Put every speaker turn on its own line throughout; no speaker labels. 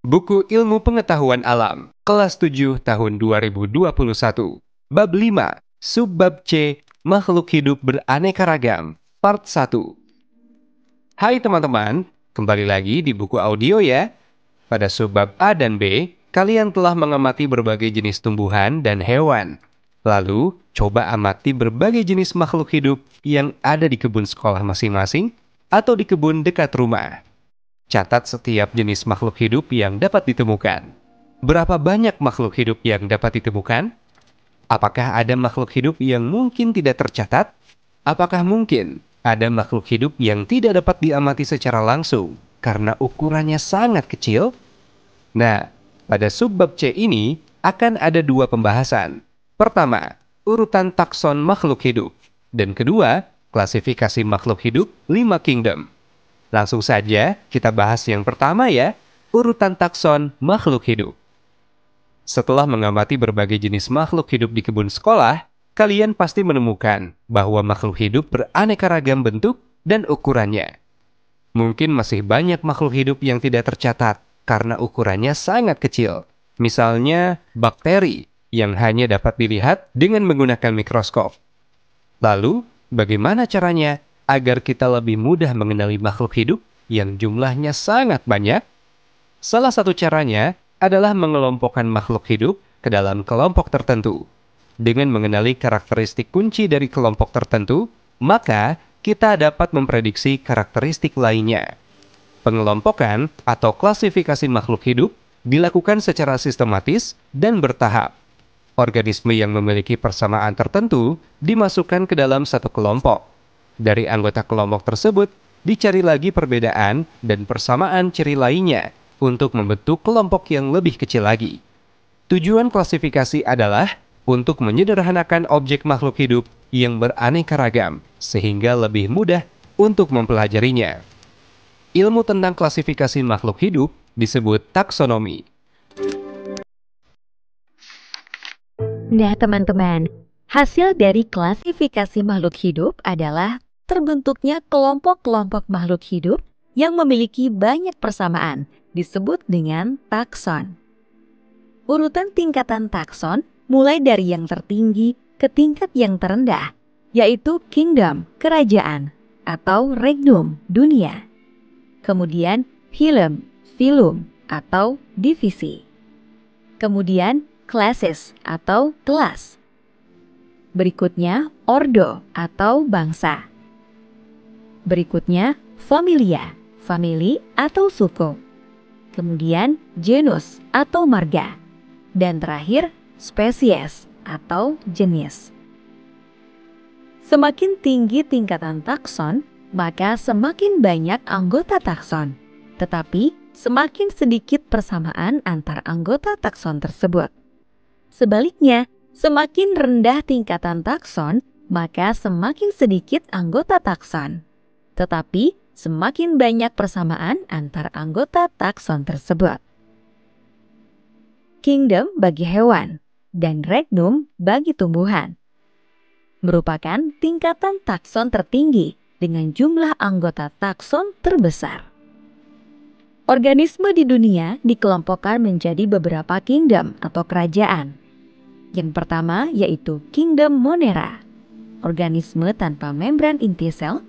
Buku Ilmu Pengetahuan Alam, kelas 7 tahun 2021. Bab 5, Subbab C, Makhluk Hidup Beraneka Ragam, Part 1. Hai teman-teman, kembali lagi di buku audio ya. Pada subbab A dan B, kalian telah mengamati berbagai jenis tumbuhan dan hewan. Lalu, coba amati berbagai jenis makhluk hidup yang ada di kebun sekolah masing-masing atau di kebun dekat rumah. Catat setiap jenis makhluk hidup yang dapat ditemukan. Berapa banyak makhluk hidup yang dapat ditemukan? Apakah ada makhluk hidup yang mungkin tidak tercatat? Apakah mungkin ada makhluk hidup yang tidak dapat diamati secara langsung karena ukurannya sangat kecil? Nah, pada subbab C ini akan ada dua pembahasan. Pertama, urutan takson makhluk hidup. Dan kedua, klasifikasi makhluk hidup 5 kingdom. Langsung saja kita bahas yang pertama ya, urutan takson makhluk hidup. Setelah mengamati berbagai jenis makhluk hidup di kebun sekolah, kalian pasti menemukan bahwa makhluk hidup beraneka ragam bentuk dan ukurannya. Mungkin masih banyak makhluk hidup yang tidak tercatat karena ukurannya sangat kecil. Misalnya bakteri yang hanya dapat dilihat dengan menggunakan mikroskop. Lalu, bagaimana caranya agar kita lebih mudah mengenali makhluk hidup yang jumlahnya sangat banyak? Salah satu caranya adalah mengelompokkan makhluk hidup ke dalam kelompok tertentu. Dengan mengenali karakteristik kunci dari kelompok tertentu, maka kita dapat memprediksi karakteristik lainnya. Pengelompokan atau klasifikasi makhluk hidup dilakukan secara sistematis dan bertahap. Organisme yang memiliki persamaan tertentu dimasukkan ke dalam satu kelompok. Dari anggota kelompok tersebut, dicari lagi perbedaan dan persamaan ciri lainnya untuk membentuk kelompok yang lebih kecil lagi. Tujuan klasifikasi adalah untuk menyederhanakan objek makhluk hidup yang beraneka ragam, sehingga lebih mudah untuk mempelajarinya. Ilmu tentang klasifikasi makhluk hidup disebut taksonomi.
Nah teman-teman, hasil dari klasifikasi makhluk hidup adalah terbentuknya kelompok-kelompok makhluk hidup yang memiliki banyak persamaan, disebut dengan takson. Urutan tingkatan takson mulai dari yang tertinggi ke tingkat yang terendah, yaitu kingdom, kerajaan, atau regnum, dunia. Kemudian phylum, atau divisi. Kemudian classes, atau kelas. Berikutnya ordo, atau bangsa. Berikutnya familia, famili atau suku. Kemudian genus atau marga. Dan terakhir spesies atau jenis. Semakin tinggi tingkatan takson, maka semakin banyak anggota takson. Tetapi semakin sedikit persamaan antar anggota takson tersebut. Sebaliknya, semakin rendah tingkatan takson, maka semakin sedikit anggota takson. Tetapi semakin banyak persamaan antar anggota takson tersebut. Kingdom bagi hewan dan regnum bagi tumbuhan merupakan tingkatan takson tertinggi dengan jumlah anggota takson terbesar. Organisme di dunia dikelompokkan menjadi beberapa kingdom atau kerajaan. Yang pertama yaitu kingdom Monera, organisme tanpa membran inti sel.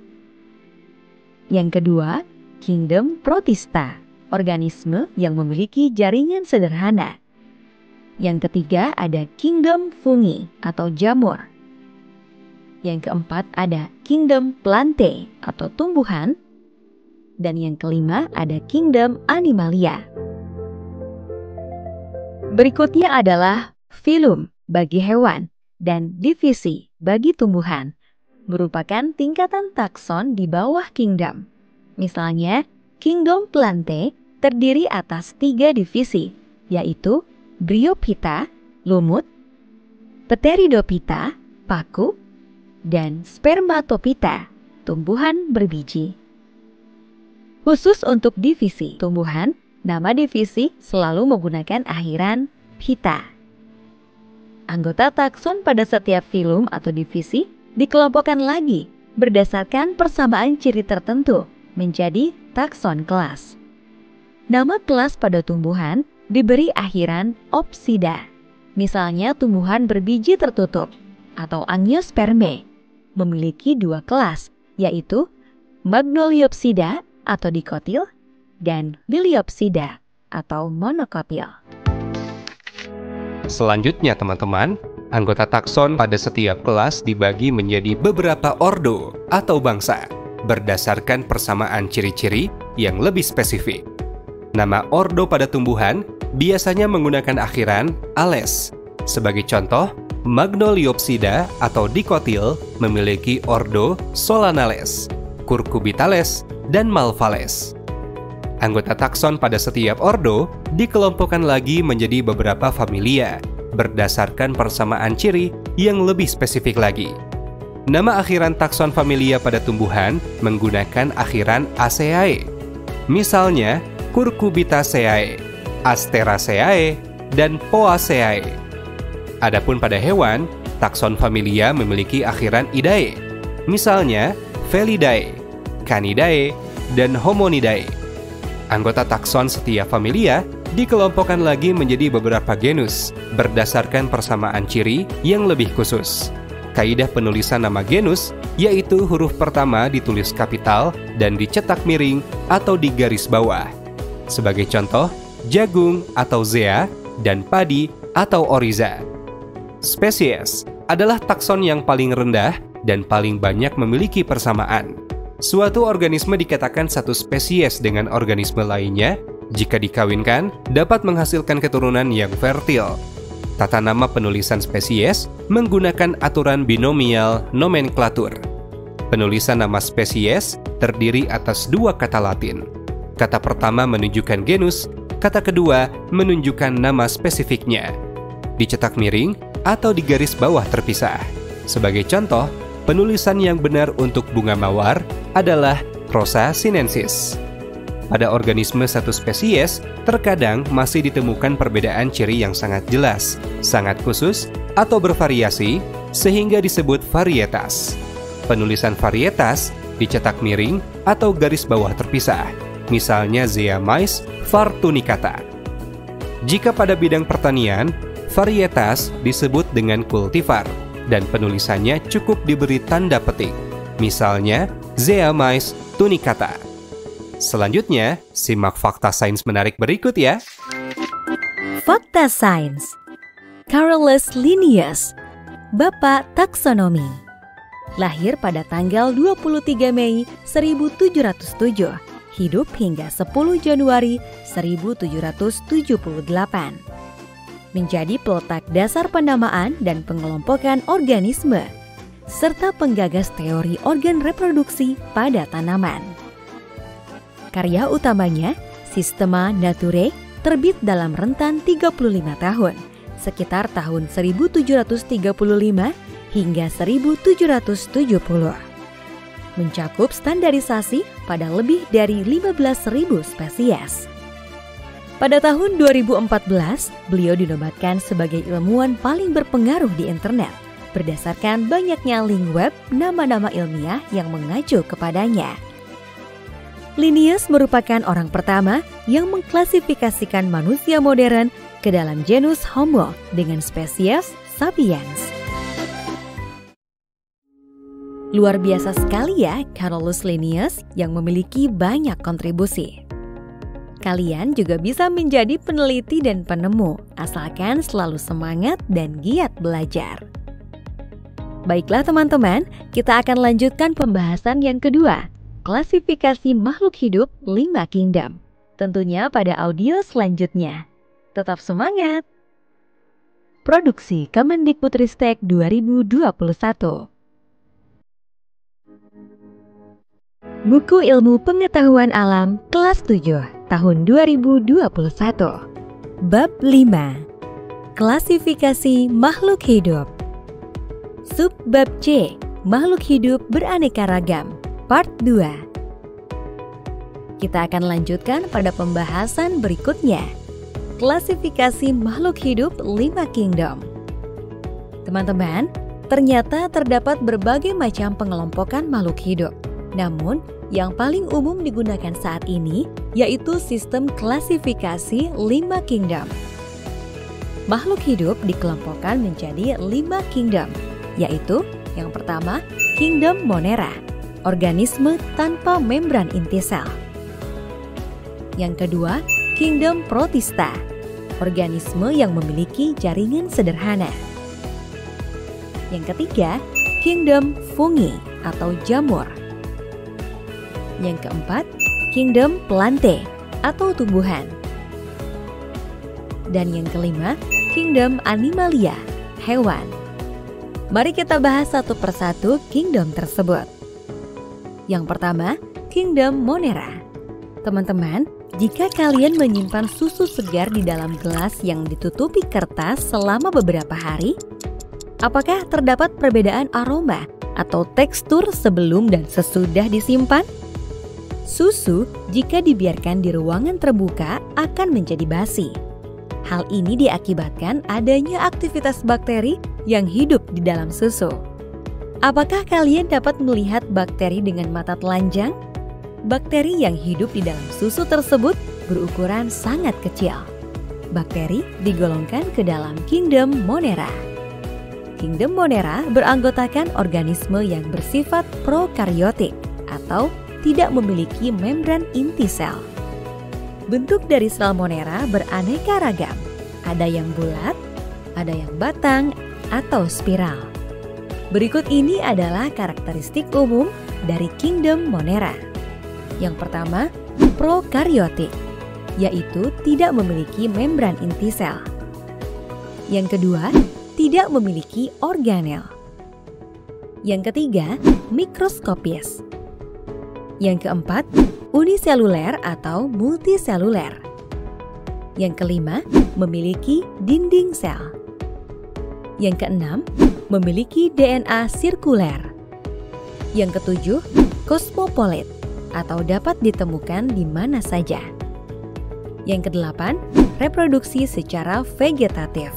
Yang kedua, kingdom Protista, organisme yang memiliki jaringan sederhana. Yang ketiga ada kingdom Fungi atau jamur. Yang keempat ada kingdom Plantae atau tumbuhan. Dan yang kelima ada kingdom Animalia. Berikutnya adalah phylum bagi hewan dan divisi bagi tumbuhan. Merupakan tingkatan takson di bawah kingdom. Misalnya, kingdom Plantae terdiri atas 3 divisi, yaitu Bryophyta, lumut, Pteridophyta, paku, dan Spermatophyta, tumbuhan berbiji. Khusus untuk divisi tumbuhan, nama divisi selalu menggunakan akhiran phyta. Anggota takson pada setiap phylum atau divisi dikelompokkan lagi berdasarkan persamaan ciri tertentu menjadi takson kelas. Nama kelas pada tumbuhan diberi akhiran opsida. Misalnya tumbuhan berbiji tertutup atau Angiospermae memiliki dua kelas, yaitu Magnoliopsida atau dikotil dan Liliopsida atau monokotil.
Selanjutnya teman-teman, anggota takson pada setiap kelas dibagi menjadi beberapa ordo atau bangsa berdasarkan persamaan ciri-ciri yang lebih spesifik. Nama ordo pada tumbuhan biasanya menggunakan akhiran ales. Sebagai contoh, Magnoliopsida atau dikotil memiliki ordo Solanales, Cucurbitales, dan Malvales. Anggota takson pada setiap ordo dikelompokkan lagi menjadi beberapa familia berdasarkan persamaan ciri yang lebih spesifik lagi. Nama akhiran takson familia pada tumbuhan menggunakan akhiran Aceae. Misalnya, Cucurbitaceae, Asteraceae, dan Poaceae. Adapun pada hewan, takson familia memiliki akhiran idae. Misalnya, Felidae, Canidae, dan Homonidae. Anggota takson setiap familia dikelompokkan lagi menjadi beberapa genus berdasarkan persamaan ciri yang lebih khusus. Kaidah penulisan nama genus yaitu huruf pertama ditulis kapital dan dicetak miring atau di garis bawah. Sebagai contoh, jagung atau zea dan padi atau oriza. Spesies adalah takson yang paling rendah dan paling banyak memiliki persamaan. Suatu organisme dikatakan satu spesies dengan organisme lainnya jika dikawinkan dapat menghasilkan keturunan yang fertil. Tata nama penulisan spesies menggunakan aturan binomial nomenklatur. Penulisan nama spesies terdiri atas dua kata Latin. Kata pertama menunjukkan genus, kata kedua menunjukkan nama spesifiknya. Dicetak miring atau di garis bawah terpisah. Sebagai contoh, penulisan yang benar untuk bunga mawar adalah Rosa sinensis. Pada organisme satu spesies, terkadang masih ditemukan perbedaan ciri yang sangat jelas, sangat khusus, atau bervariasi, sehingga disebut varietas. Penulisan varietas dicetak miring atau garis bawah terpisah, misalnya Zea mays var tunicata. Jika pada bidang pertanian, varietas disebut dengan kultivar, dan penulisannya cukup diberi tanda petik, misalnya Zea mays tunicata. Selanjutnya, simak fakta sains menarik berikut ya.
Fakta sains. Carolus Linnaeus, Bapak Taksonomi. Lahir pada tanggal 23 Mei 1707, hidup hingga 10 Januari 1778. Menjadi peletak dasar penamaan dan pengelompokan organisme, serta penggagas teori organ reproduksi pada tanaman. Karya utamanya, Systema Naturae, terbit dalam rentan 35 tahun, sekitar tahun 1735 hingga 1770. Mencakup standarisasi pada lebih dari 15.000 spesies. Pada tahun 2014, beliau dinobatkan sebagai ilmuwan paling berpengaruh di internet, berdasarkan banyaknya link web nama-nama ilmiah yang mengacu kepadanya. Linnaeus merupakan orang pertama yang mengklasifikasikan manusia modern ke dalam genus Homo dengan spesies Sapiens. Luar biasa sekali ya Carolus Linnaeus yang memiliki banyak kontribusi. Kalian juga bisa menjadi peneliti dan penemu, asalkan selalu semangat dan giat belajar. Baiklah teman-teman, kita akan lanjutkan pembahasan yang kedua. Klasifikasi makhluk hidup 5 kingdom. Tentunya pada audio selanjutnya. Tetap semangat! Produksi Kemendikbudristek 2021. Buku Ilmu Pengetahuan Alam kelas 7 tahun 2021. Bab 5. Klasifikasi makhluk hidup. Subbab C. Makhluk hidup beraneka ragam. Part 2. Kita akan lanjutkan pada pembahasan berikutnya. Klasifikasi makhluk hidup 5 kingdom. Teman-teman, ternyata terdapat berbagai macam pengelompokan makhluk hidup. Namun, yang paling umum digunakan saat ini yaitu sistem klasifikasi 5 kingdom. Makhluk hidup dikelompokkan menjadi 5 kingdom, yaitu yang pertama, kingdom Monera, organisme tanpa membran inti sel. Yang kedua, kingdom Protista, organisme yang memiliki jaringan sederhana. Yang ketiga, kingdom Fungi atau jamur. Yang keempat, kingdom Plante atau tumbuhan. Dan yang kelima, kingdom Animalia, hewan. Mari kita bahas satu persatu kingdom tersebut. Yang pertama, kingdom Monera. Teman-teman, jika kalian menyimpan susu segar di dalam gelas yang ditutupi kertas selama beberapa hari, apakah terdapat perbedaan aroma atau tekstur sebelum dan sesudah disimpan? Susu jika dibiarkan di ruangan terbuka akan menjadi basi. Hal ini diakibatkan adanya aktivitas bakteri yang hidup di dalam susu. Apakah kalian dapat melihat bakteri dengan mata telanjang? Bakteri yang hidup di dalam susu tersebut berukuran sangat kecil. Bakteri digolongkan ke dalam kingdom Monera. Kingdom Monera beranggotakan organisme yang bersifat prokaryotik atau tidak memiliki membran inti sel. Bentuk dari sel Monera beraneka ragam. Ada yang bulat, ada yang batang, atau spiral. Berikut ini adalah karakteristik umum dari kingdom Monera. Yang pertama, prokaryotik, yaitu tidak memiliki membran inti sel. Yang kedua, tidak memiliki organel. Yang ketiga, mikroskopis. Yang keempat, uniseluler atau multiseluler. Yang kelima, memiliki dinding sel. Yang keenam, memiliki DNA sirkuler. Yang ketujuh, kosmopolit atau dapat ditemukan di mana saja. Yang kedelapan, reproduksi secara vegetatif,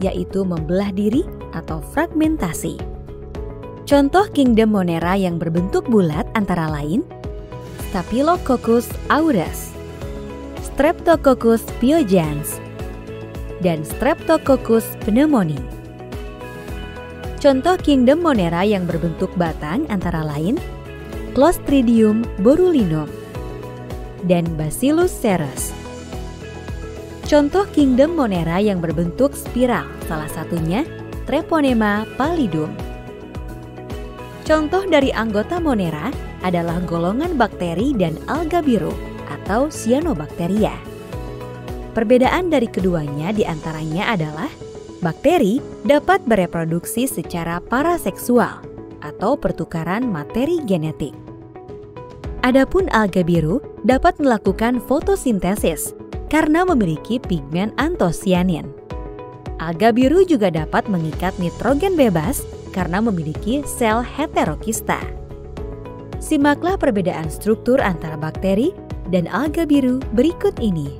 yaitu membelah diri atau fragmentasi. Contoh kingdom Monera yang berbentuk bulat antara lain Staphylococcus aureus, Streptococcus pyogenes, dan Streptococcus pneumoniae. Contoh kingdom Monera yang berbentuk batang antara lain Clostridium botulinum dan Bacillus cereus. Contoh kingdom Monera yang berbentuk spiral, salah satunya Treponema pallidum. Contoh dari anggota Monera adalah golongan bakteri dan alga biru atau cyanobacteria. Perbedaan dari keduanya diantaranya adalah bakteri dapat bereproduksi secara paraseksual atau pertukaran materi genetik. Adapun alga biru dapat melakukan fotosintesis karena memiliki pigmen antosianin. Alga biru juga dapat mengikat nitrogen bebas karena memiliki sel heterokista. Simaklah perbedaan struktur antara bakteri dan alga biru berikut ini.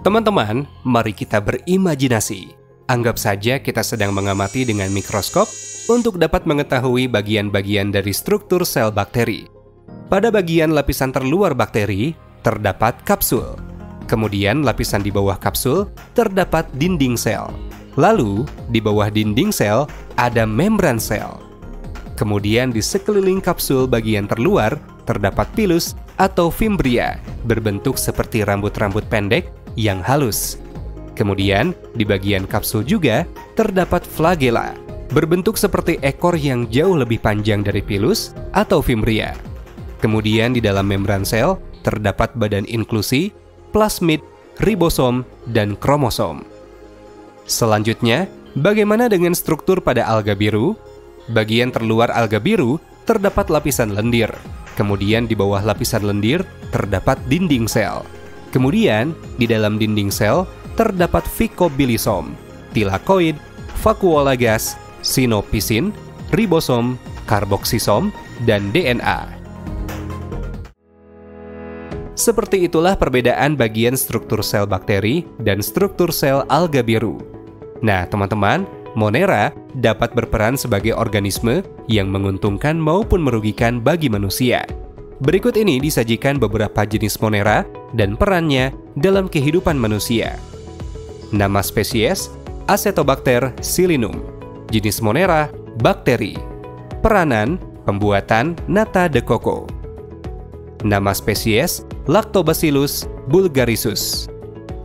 Teman-teman, mari kita berimajinasi. Anggap saja kita sedang mengamati dengan mikroskop untuk dapat mengetahui bagian-bagian dari struktur sel bakteri. Pada bagian lapisan terluar bakteri, terdapat kapsul. Kemudian lapisan di bawah kapsul terdapat dinding sel. Lalu di bawah dinding sel ada membran sel. Kemudian di sekeliling kapsul bagian terluar terdapat pilus atau fimbria berbentuk seperti rambut-rambut pendek yang halus. Kemudian di bagian kapsul juga terdapat flagella berbentuk seperti ekor yang jauh lebih panjang dari pilus atau fimbria. Kemudian di dalam membran sel terdapat badan inklusi, plasmid, ribosom, dan kromosom. Selanjutnya, bagaimana dengan struktur pada alga biru? Bagian terluar alga biru terdapat lapisan lendir. Kemudian di bawah lapisan lendir terdapat dinding sel. Kemudian di dalam dinding sel terdapat phycobilisom, tilakoid, vakuolagas, sinopisin, ribosom, karboksisom, dan DNA. Seperti itulah perbedaan bagian struktur sel bakteri dan struktur sel alga biru. Nah, teman-teman, Monera dapat berperan sebagai organisme yang menguntungkan maupun merugikan bagi manusia. Berikut ini disajikan beberapa jenis Monera dan perannya dalam kehidupan manusia. Nama spesies Acetobacter silinum. Jenis Monera bakteri. Peranan pembuatan nata de coco. Nama spesies Lactobacillus bulgarisus.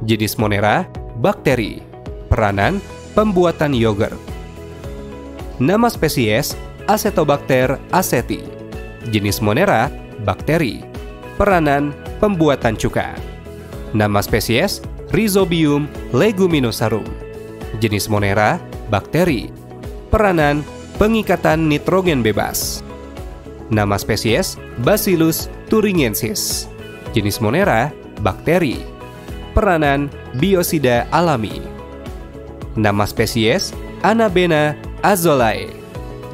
Jenis Monera bakteri. Peranan pembuatan yogurt. Nama spesies Acetobacter aceti. Jenis Monera bakteri. Peranan pembuatan cuka. Nama spesies Rhizobium leguminosarum. Jenis Monera bakteri. Peranan pengikatan nitrogen bebas. Nama spesies Bacillus thuringiensis. Jenis Monera bakteri. Peranan biosida alami. Nama spesies Anabena azolae.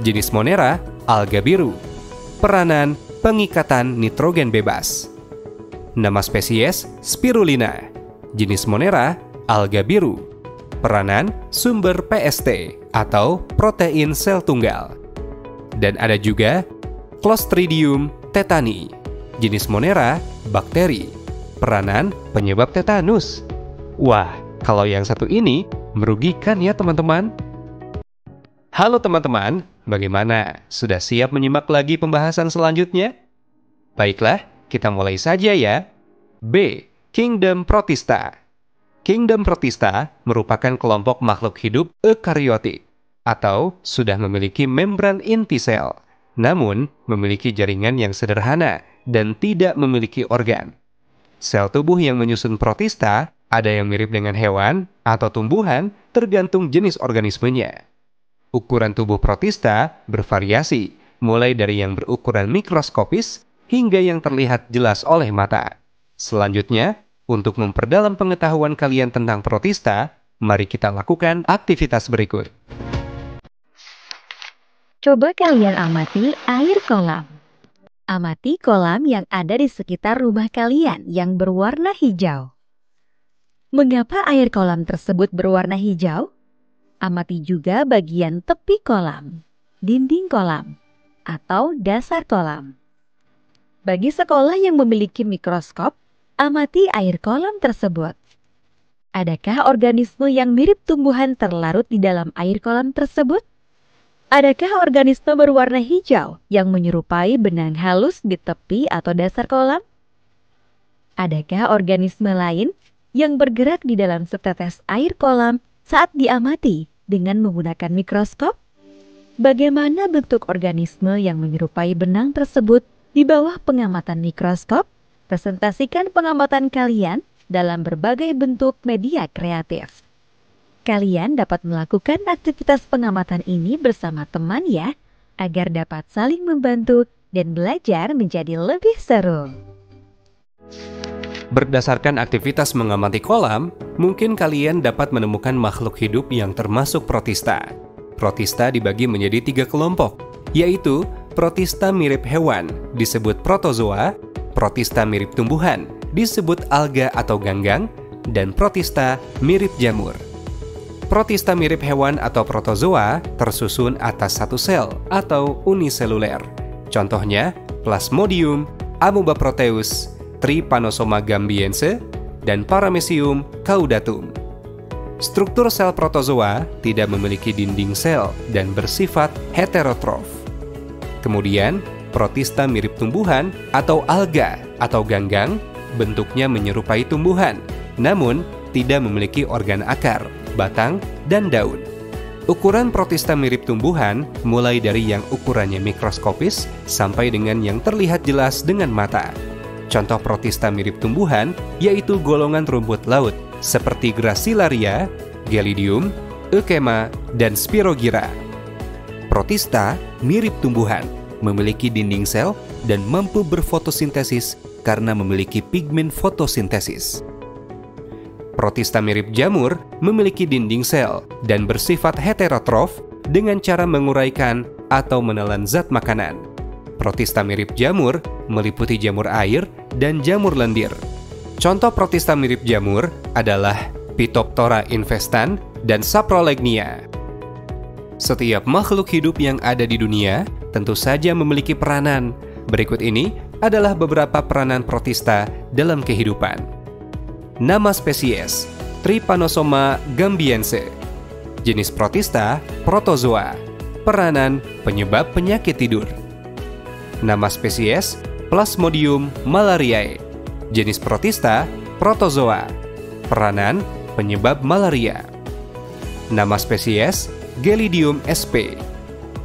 Jenis Monera alga biru. Peranan pengikatan nitrogen bebas. Nama spesies Spirulina. Jenis Monera alga biru. Peranan sumber PST atau protein sel tunggal. Dan ada juga Clostridium tetani. Jenis Monera bakteri. Peranan penyebab tetanus. Wah, kalau yang satu ini merugikan ya teman-teman. Halo teman-teman, bagaimana? Sudah siap menyimak lagi pembahasan selanjutnya? Baiklah, kita mulai saja ya. B. Kingdom Protista. Kingdom Protista merupakan kelompok makhluk hidup eukariotik atau sudah memiliki membran inti sel, namun memiliki jaringan yang sederhana dan tidak memiliki organ. Sel tubuh yang menyusun protista ada yang mirip dengan hewan atau tumbuhan tergantung jenis organismenya. Ukuran tubuh protista bervariasi, mulai dari yang berukuran mikroskopis hingga yang terlihat jelas oleh mata. Selanjutnya, untuk memperdalam pengetahuan kalian tentang protista, mari kita lakukan aktivitas berikut.
Coba kalian amati air kolam. Amati kolam yang ada di sekitar rumah kalian yang berwarna hijau. Mengapa air kolam tersebut berwarna hijau? Amati juga bagian tepi kolam, dinding kolam, atau dasar kolam. Bagi sekolah yang memiliki mikroskop, amati air kolam tersebut. Adakah organisme yang mirip tumbuhan terlarut di dalam air kolam tersebut? Adakah organisme berwarna hijau yang menyerupai benang halus di tepi atau dasar kolam? Adakah organisme lain yang bergerak di dalam setetes air kolam saat diamati dengan menggunakan mikroskop? Bagaimana bentuk organisme yang menyerupai benang tersebut di bawah pengamatan mikroskop? Presentasikan pengamatan kalian dalam berbagai bentuk media kreatif. Kalian dapat melakukan aktivitas pengamatan ini bersama teman ya, agar dapat saling membantu dan belajar menjadi lebih seru.
Berdasarkan aktivitas mengamati kolam, mungkin kalian dapat menemukan makhluk hidup yang termasuk protista. Protista dibagi menjadi 3 kelompok, yaitu protista mirip hewan, disebut protozoa, protista mirip tumbuhan, disebut alga atau ganggang, dan protista mirip jamur. Protista mirip hewan atau protozoa tersusun atas satu sel atau uniseluler. Contohnya, Plasmodium, Amoeba proteus, Trypanosoma gambiense, dan Paramecium caudatum. Struktur sel protozoa tidak memiliki dinding sel dan bersifat heterotrof. Kemudian, protista mirip tumbuhan atau alga atau ganggang bentuknya menyerupai tumbuhan, namun tidak memiliki organ akar, batang, dan daun. Ukuran protista mirip tumbuhan mulai dari yang ukurannya mikroskopis sampai dengan yang terlihat jelas dengan mata. Contoh protista mirip tumbuhan yaitu golongan rumput laut seperti Gracilaria, Gelidium, Euchema, dan Spirogyra. Protista mirip tumbuhan, memiliki dinding sel dan mampu berfotosintesis karena memiliki pigmen fotosintesis. Protista mirip jamur memiliki dinding sel dan bersifat heterotrof dengan cara menguraikan atau menelan zat makanan. Protista mirip jamur meliputi jamur air dan jamur lendir. Contoh protista mirip jamur adalah Phytophthora infestan dan Saprolegnia. Setiap makhluk hidup yang ada di dunia tentu saja memiliki peranan. Berikut ini adalah beberapa peranan protista dalam kehidupan. Nama spesies, Trypanosoma gambiense. Jenis protista, protozoa. Peranan, penyebab penyakit tidur. Nama spesies, Plasmodium malariae. Jenis protista, protozoa. Peranan, penyebab malaria. Nama spesies, Gelidium sp.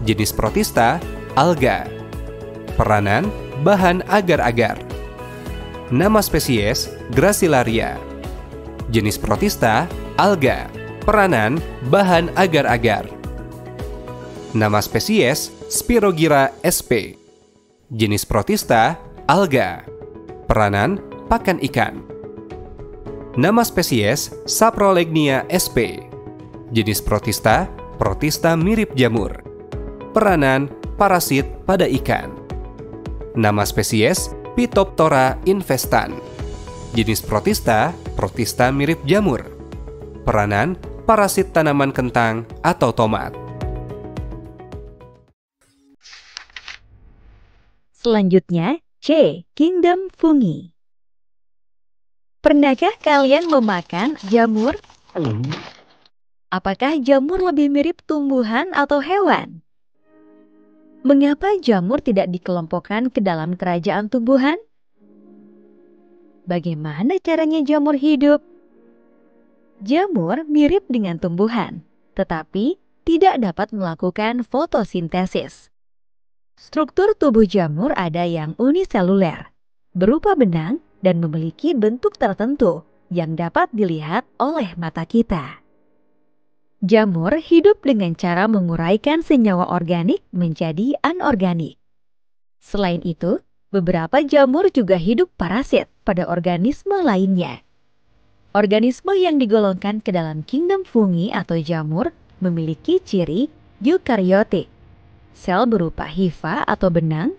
Jenis protista, alga. Peranan, bahan agar-agar. Nama spesies, Gracilaria. Jenis protista, alga. Peranan, bahan agar-agar. Nama spesies, Spirogyra sp. Jenis protista, alga. Peranan, pakan ikan. Nama spesies, Saprolegnia sp. Jenis protista, protista mirip jamur. Peranan, parasit pada ikan. Nama spesies, Phytophthora infestan. Jenis protista, protista mirip jamur. Peranan, parasit tanaman kentang atau tomat.
Selanjutnya, C. Kingdom fungi. Pernahkah kalian memakan jamur? Apakah jamur lebih mirip tumbuhan atau hewan? Mengapa jamur tidak dikelompokkan ke dalam kerajaan tumbuhan? Bagaimana caranya jamur hidup? Jamur mirip dengan tumbuhan, tetapi tidak dapat melakukan fotosintesis. Struktur tubuh jamur ada yang uniseluler, berupa benang dan memiliki bentuk tertentu yang dapat dilihat oleh mata kita. Jamur hidup dengan cara menguraikan senyawa organik menjadi anorganik. Selain itu, beberapa jamur juga hidup parasit pada organisme lainnya. Organisme yang digolongkan ke dalam kingdom fungi atau jamur memiliki ciri eukaryotik. Sel berupa hifa atau benang,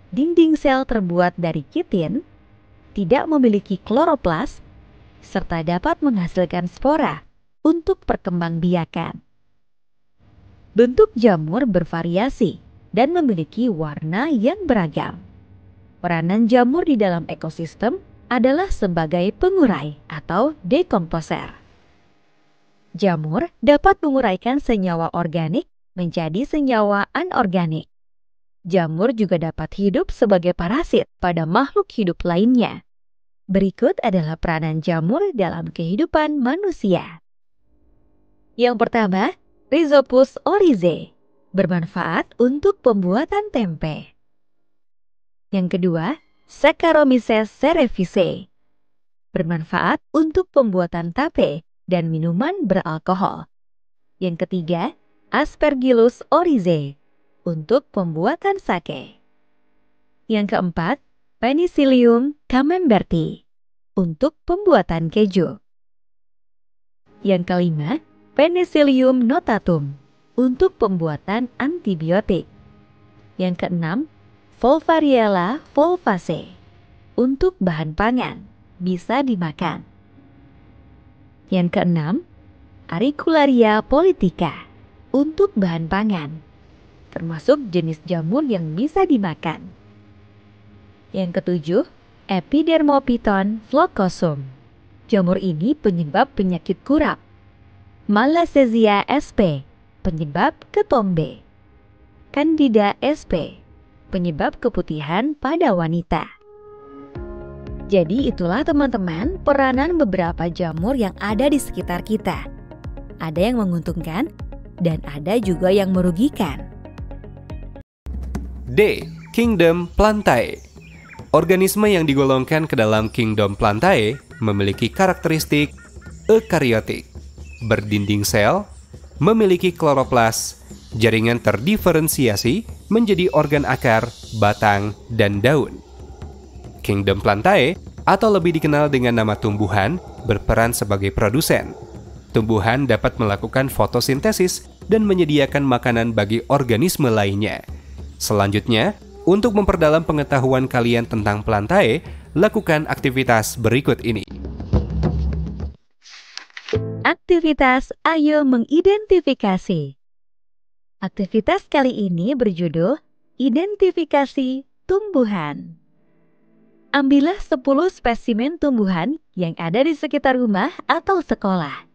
dinding sel terbuat dari kitin, tidak memiliki kloroplas, serta dapat menghasilkan spora untuk perkembangbiakan. Bentuk jamur bervariasi dan memiliki warna yang beragam. Peranan jamur di dalam ekosistem adalah sebagai pengurai atau dekomposer. Jamur dapat menguraikan senyawa organik menjadi senyawa anorganik. Jamur juga dapat hidup sebagai parasit pada makhluk hidup lainnya. Berikut adalah peranan jamur dalam kehidupan manusia. Yang pertama, Rhizopus oryzae, bermanfaat untuk pembuatan tempe. Yang kedua, Saccharomyces cerevisiae, bermanfaat untuk pembuatan tape dan minuman beralkohol. Yang ketiga, Aspergillus oryzae, untuk pembuatan sake. Yang keempat, Penicillium camemberti, untuk pembuatan keju. Yang kelima, Penicillium notatum, untuk pembuatan antibiotik. Yang keenam, Volvariella volvaceae, untuk bahan pangan, bisa dimakan. Yang keenam, Auricularia politica, untuk bahan pangan, termasuk jenis jamur yang bisa dimakan. Yang ketujuh, Epidermophyton flocosum. Jamur ini penyebab penyakit kurap. Malassezia sp, penyebab ketombe. Candida sp, penyebab keputihan pada wanita. Jadi itulah teman-teman peranan beberapa jamur yang ada di sekitar kita. Ada yang menguntungkan dan ada juga yang merugikan.
D. Kingdom Plantae. Organisme yang digolongkan ke dalam Kingdom Plantae memiliki karakteristik eukaryotik, berdinding sel, memiliki kloroplas, jaringan terdiferensiasi menjadi organ akar, batang, dan daun. Kingdom Plantae, atau lebih dikenal dengan nama tumbuhan, berperan sebagai produsen. Tumbuhan dapat melakukan fotosintesis dan menyediakan makanan bagi organisme lainnya. Selanjutnya, untuk memperdalam pengetahuan kalian tentang Plantae, lakukan aktivitas berikut ini.
Aktivitas Ayo Mengidentifikasi. Aktivitas kali ini berjudul Identifikasi Tumbuhan. Ambillah 10 spesimen tumbuhan yang ada di sekitar rumah atau sekolah.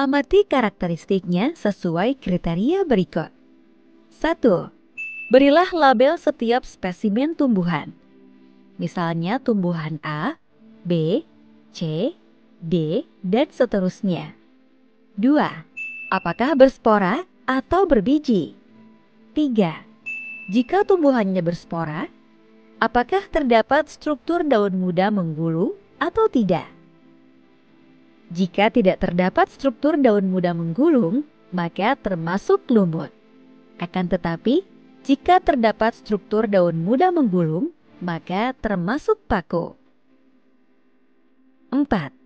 Amati karakteristiknya sesuai kriteria berikut. 1. Berilah label setiap spesimen tumbuhan. Misalnya tumbuhan A, B, C, D, dan seterusnya. 2. Apakah berspora atau berbiji? 3. Jika tumbuhannya berspora, apakah terdapat struktur daun muda menggulung atau tidak? Jika tidak terdapat struktur daun muda menggulung, maka termasuk lumut. Akan tetapi, jika terdapat struktur daun muda menggulung, maka termasuk paku. 4.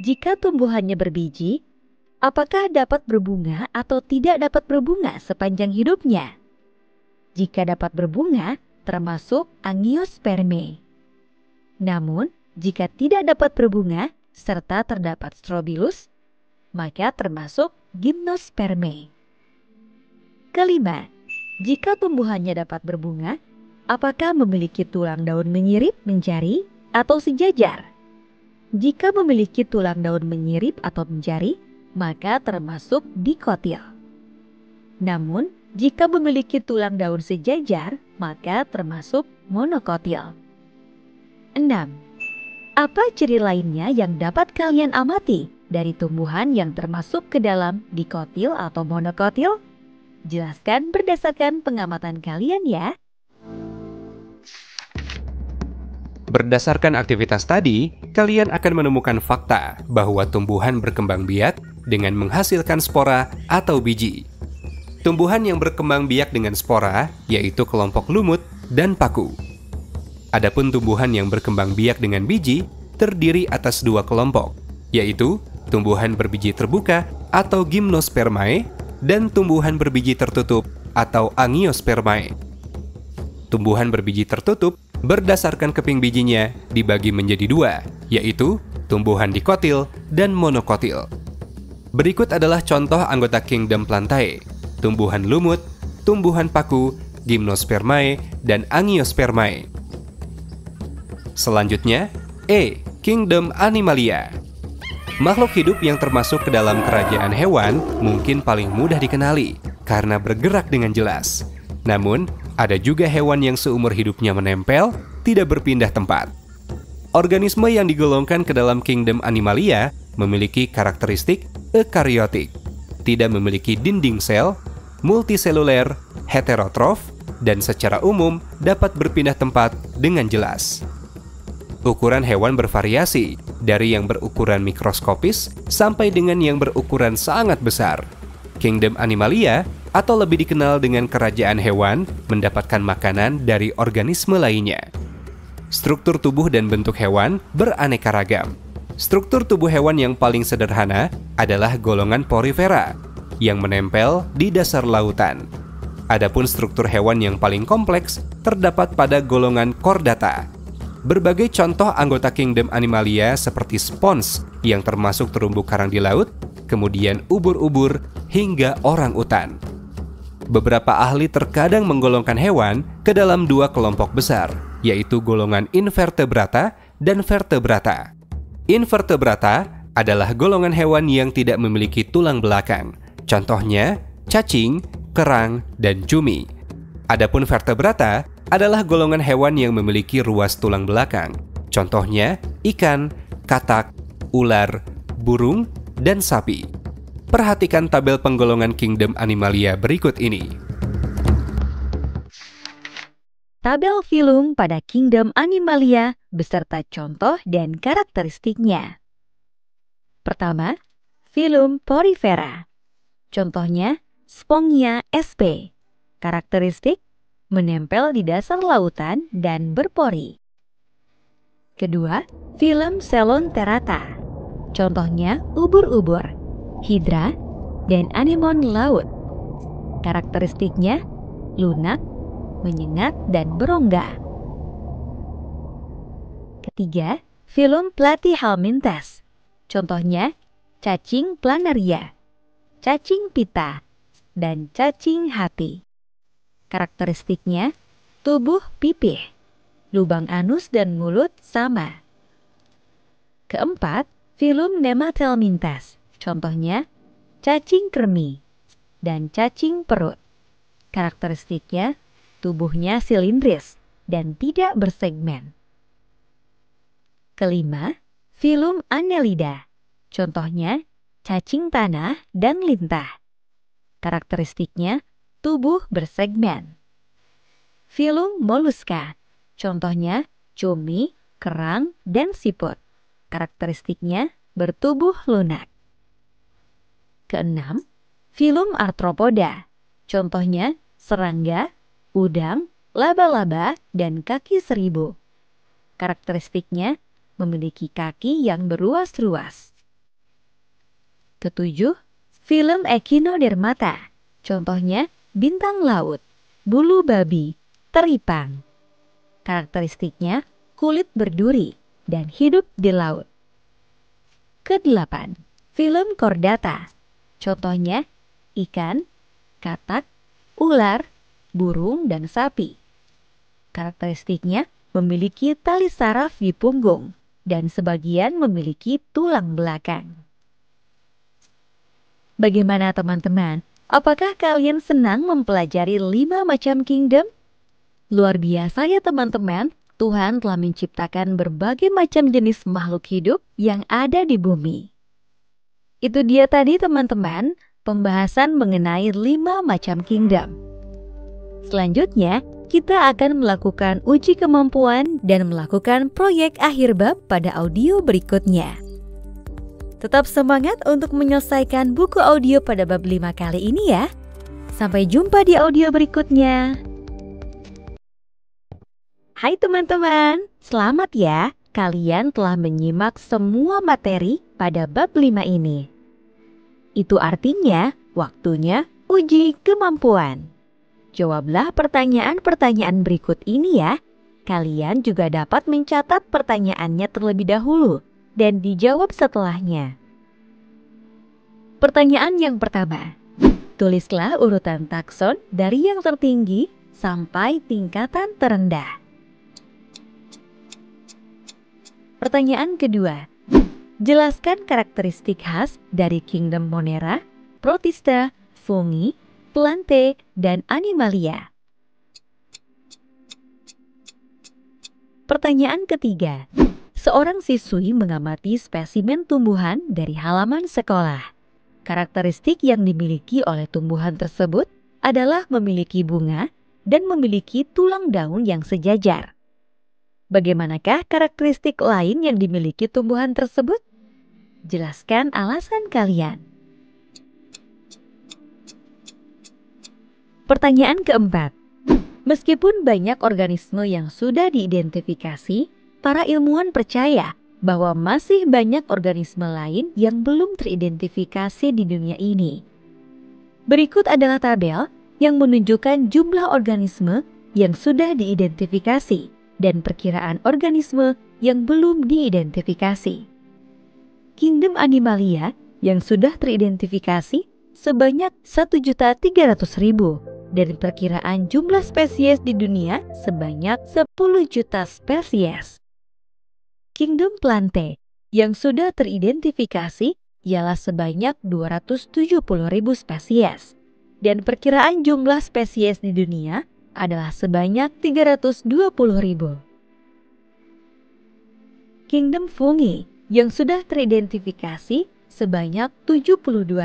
Jika tumbuhannya berbiji, apakah dapat berbunga atau tidak dapat berbunga sepanjang hidupnya? Jika dapat berbunga, termasuk angiospermae. Namun, jika tidak dapat berbunga serta terdapat strobilus, maka termasuk gymnospermae. 5. Jika tumbuhannya dapat berbunga, apakah memiliki tulang daun menyirip, mencari, atau sejajar? Jika memiliki tulang daun menyirip atau mencari, maka termasuk dikotil. Namun, jika memiliki tulang daun sejajar, maka termasuk monokotil. 6. Apa ciri lainnya yang dapat kalian amati dari tumbuhan yang termasuk ke dalam dikotil atau monokotil? Jelaskan berdasarkan pengamatan kalian ya.
Berdasarkan aktivitas tadi, kalian akan menemukan fakta bahwa tumbuhan berkembang biak dengan menghasilkan spora atau biji. Tumbuhan yang berkembang biak dengan spora yaitu kelompok lumut dan paku. Adapun tumbuhan yang berkembang biak dengan biji terdiri atas 2 kelompok, yaitu tumbuhan berbiji terbuka atau gymnospermae dan tumbuhan berbiji tertutup atau angiospermae. Tumbuhan berbiji tertutup berdasarkan keping bijinya dibagi menjadi 2, yaitu tumbuhan dikotil dan monokotil. Berikut adalah contoh anggota kingdom Plantae, tumbuhan lumut, tumbuhan paku, gymnospermae, dan angiospermae. Selanjutnya, E. Kingdom Animalia. Makhluk hidup yang termasuk ke dalam kerajaan hewan mungkin paling mudah dikenali karena bergerak dengan jelas. Namun, ada juga hewan yang seumur hidupnya menempel, tidak berpindah tempat. Organisme yang digolongkan ke dalam kingdom Animalia memiliki karakteristik eukariotik, tidak memiliki dinding sel, multiseluler, heterotrof, dan secara umum dapat berpindah tempat dengan jelas. Ukuran hewan bervariasi, dari yang berukuran mikroskopis sampai dengan yang berukuran sangat besar. Kingdom Animalia, atau lebih dikenal dengan kerajaan hewan, mendapatkan makanan dari organisme lainnya. Struktur tubuh dan bentuk hewan beraneka ragam. Struktur tubuh hewan yang paling sederhana adalah golongan Porifera, yang menempel di dasar lautan. Adapun struktur hewan yang paling kompleks terdapat pada golongan Chordata. Berbagai contoh anggota kingdom Animalia seperti spons yang termasuk terumbu karang di laut, kemudian ubur-ubur hingga orang-utan. Beberapa ahli terkadang menggolongkan hewan ke dalam 2 kelompok besar, yaitu golongan invertebrata dan vertebrata. Invertebrata adalah golongan hewan yang tidak memiliki tulang belakang. Contohnya, cacing, kerang, dan cumi. Adapun vertebrata adalah golongan hewan yang memiliki ruas tulang belakang. Contohnya, ikan, katak, ular, burung, dan sapi. Perhatikan tabel penggolongan kingdom Animalia berikut ini.
Tabel filum pada kingdom Animalia beserta contoh dan karakteristiknya. Pertama, filum Porifera. Contohnya, Spongia sp. Karakteristik, menempel di dasar lautan dan berpori. Kedua, filum Selonterata. Contohnya, ubur-ubur, hidra, dan anemon laut. Karakteristiknya, lunak, menyengat, dan berongga. Ketiga, filum Platyhelminthes. Contohnya, cacing planaria, cacing pita, dan cacing hati. Karakteristiknya, tubuh pipih, lubang anus dan mulut sama. Keempat, filum Nemathelmintes, contohnya cacing kremi dan cacing perut. Karakteristiknya, tubuhnya silindris dan tidak bersegmen. Kelima, filum Annelida, contohnya cacing tanah dan lintah. Karakteristiknya, tubuh bersegmen. Filum Mollusca, contohnya cumi, kerang, dan siput. Karakteristiknya bertubuh lunak. Keenam, filum Arthropoda, contohnya serangga, udang, laba-laba, dan kaki seribu. Karakteristiknya memiliki kaki yang beruas-ruas. Ketujuh, filum Echinodermata, contohnya bintang laut, bulu babi, teripang. Karakteristiknya kulit berduri dan hidup di laut. Kedelapan, filum Chordata, contohnya ikan, katak, ular, burung, dan sapi. Karakteristiknya memiliki tali saraf di punggung dan sebagian memiliki tulang belakang. Bagaimana teman-teman? Apakah kalian senang mempelajari 5 macam kingdom? Luar biasa ya teman-teman, Tuhan telah menciptakan berbagai macam jenis makhluk hidup yang ada di bumi. Itu dia tadi teman-teman, pembahasan mengenai 5 macam kingdom. Selanjutnya, kita akan melakukan uji kemampuan dan melakukan proyek akhir bab pada audio berikutnya. Tetap semangat untuk menyelesaikan buku audio pada bab 5 kali ini ya. Sampai jumpa di audio berikutnya. Hai teman-teman, selamat ya. Kalian telah menyimak semua materi pada bab 5 ini. Itu artinya waktunya uji kemampuan. Jawablah pertanyaan-pertanyaan berikut ini ya. Kalian juga dapat mencatat pertanyaannya terlebih dahulu dan dijawab setelahnya. Pertanyaan yang pertama. Tulislah urutan takson dari yang tertinggi sampai tingkatan terendah. Pertanyaan kedua. Jelaskan karakteristik khas dari kingdom Monera, Protista, Fungi, Plante, dan Animalia. Pertanyaan ketiga. Seorang siswi mengamati spesimen tumbuhan dari halaman sekolah. Karakteristik yang dimiliki oleh tumbuhan tersebut adalah memiliki bunga dan memiliki tulang daun yang sejajar. Bagaimanakah karakteristik lain yang dimiliki tumbuhan tersebut? Jelaskan alasan kalian. Pertanyaan keempat. Meskipun banyak organisme yang sudah diidentifikasi, para ilmuwan percaya bahwa masih banyak organisme lain yang belum teridentifikasi di dunia ini. Berikut adalah tabel yang menunjukkan jumlah organisme yang sudah diidentifikasi dan perkiraan organisme yang belum diidentifikasi. Kingdom Animalia yang sudah teridentifikasi sebanyak 1.300.000 dan perkiraan jumlah spesies di dunia sebanyak 10 juta spesies. Kingdom Plante yang sudah teridentifikasi ialah sebanyak 270.000 spesies dan perkiraan jumlah spesies di dunia adalah sebanyak 320.000. Kingdom Fungi yang sudah teridentifikasi sebanyak 72.000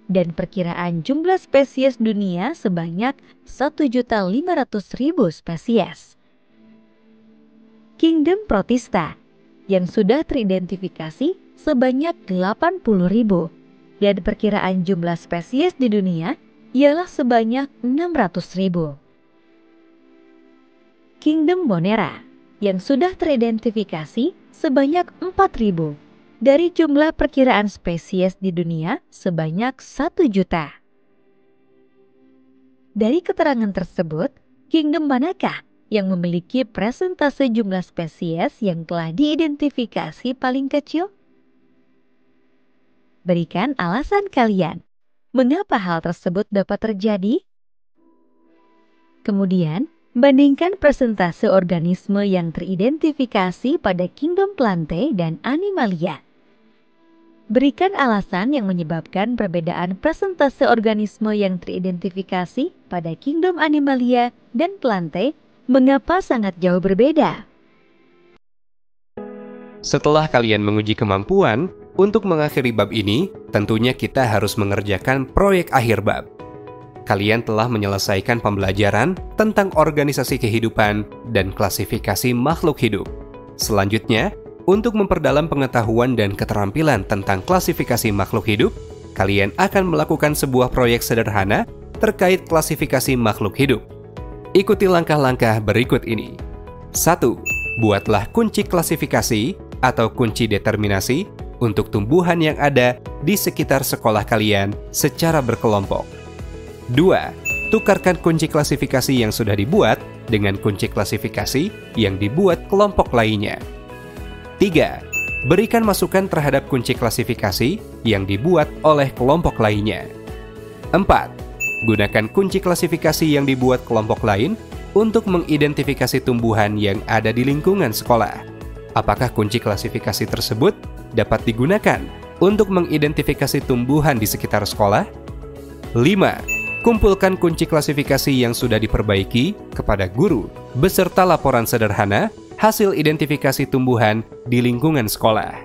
dan perkiraan jumlah spesies dunia sebanyak 1.500.000 spesies. Kingdom Protista yang sudah teridentifikasi sebanyak 80.000 dan perkiraan jumlah spesies di dunia ialah sebanyak 600.000. Kingdom Monera yang sudah teridentifikasi sebanyak 4.000 dari jumlah perkiraan spesies di dunia sebanyak 1 juta. Dari keterangan tersebut, kingdom manakah yang memiliki persentase jumlah spesies yang telah diidentifikasi paling kecil? Berikan alasan kalian. Mengapa hal tersebut dapat terjadi? Kemudian, bandingkan persentase organisme yang teridentifikasi pada kingdom Plantae dan Animalia. Berikan alasan yang menyebabkan perbedaan persentase organisme yang teridentifikasi pada kingdom Animalia dan Plantae mengapa sangat jauh berbeda.
Setelah kalian menguji kemampuan, untuk mengakhiri bab ini, tentunya kita harus mengerjakan proyek akhir bab. Kalian telah menyelesaikan pembelajaran tentang organisasi kehidupan dan klasifikasi makhluk hidup. Selanjutnya, untuk memperdalam pengetahuan dan keterampilan tentang klasifikasi makhluk hidup, kalian akan melakukan sebuah proyek sederhana terkait klasifikasi makhluk hidup. Ikuti langkah-langkah berikut ini. 1. Buatlah kunci klasifikasi atau kunci determinasi untuk tumbuhan yang ada di sekitar sekolah kalian secara berkelompok. 2. Tukarkan kunci klasifikasi yang sudah dibuat dengan kunci klasifikasi yang dibuat kelompok lainnya. 3. Berikan masukan terhadap kunci klasifikasi yang dibuat oleh kelompok lainnya. 4. Gunakan kunci klasifikasi yang dibuat kelompok lain untuk mengidentifikasi tumbuhan yang ada di lingkungan sekolah. Apakah kunci klasifikasi tersebut dapat digunakan untuk mengidentifikasi tumbuhan di sekitar sekolah? 5. Kumpulkan kunci klasifikasi yang sudah diperbaiki kepada guru beserta laporan sederhana hasil identifikasi tumbuhan di lingkungan sekolah.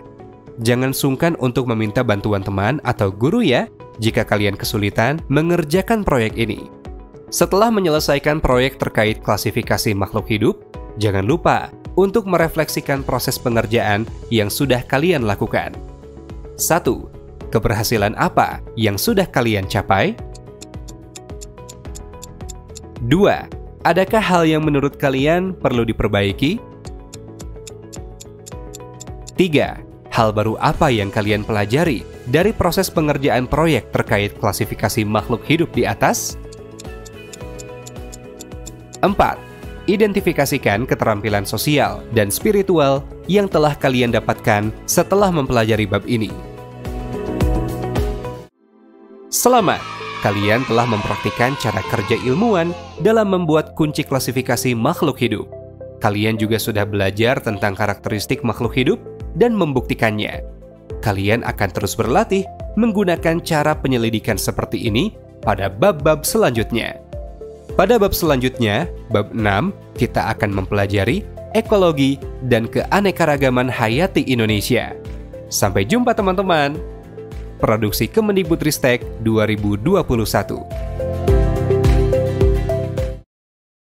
Jangan sungkan untuk meminta bantuan teman atau guru ya, jika kalian kesulitan mengerjakan proyek ini. Setelah menyelesaikan proyek terkait klasifikasi makhluk hidup, jangan lupa untuk merefleksikan proses pengerjaan yang sudah kalian lakukan. 1. Keberhasilan apa yang sudah kalian capai? 2. Adakah hal yang menurut kalian perlu diperbaiki? 3. Hal baru apa yang kalian pelajari dari proses pengerjaan proyek terkait klasifikasi makhluk hidup di atas? 4. Identifikasikan keterampilan sosial dan spiritual yang telah kalian dapatkan setelah mempelajari bab ini. Selamat! Kalian telah mempraktikkan cara kerja ilmuwan dalam membuat kunci klasifikasi makhluk hidup. Kalian juga sudah belajar tentang karakteristik makhluk hidup dan membuktikannya. Kalian akan terus berlatih menggunakan cara penyelidikan seperti ini pada bab-bab selanjutnya. Pada bab selanjutnya, bab 6, kita akan mempelajari ekologi dan keanekaragaman hayati Indonesia. Sampai jumpa teman-teman! Produksi Kemendikbudristek 2021.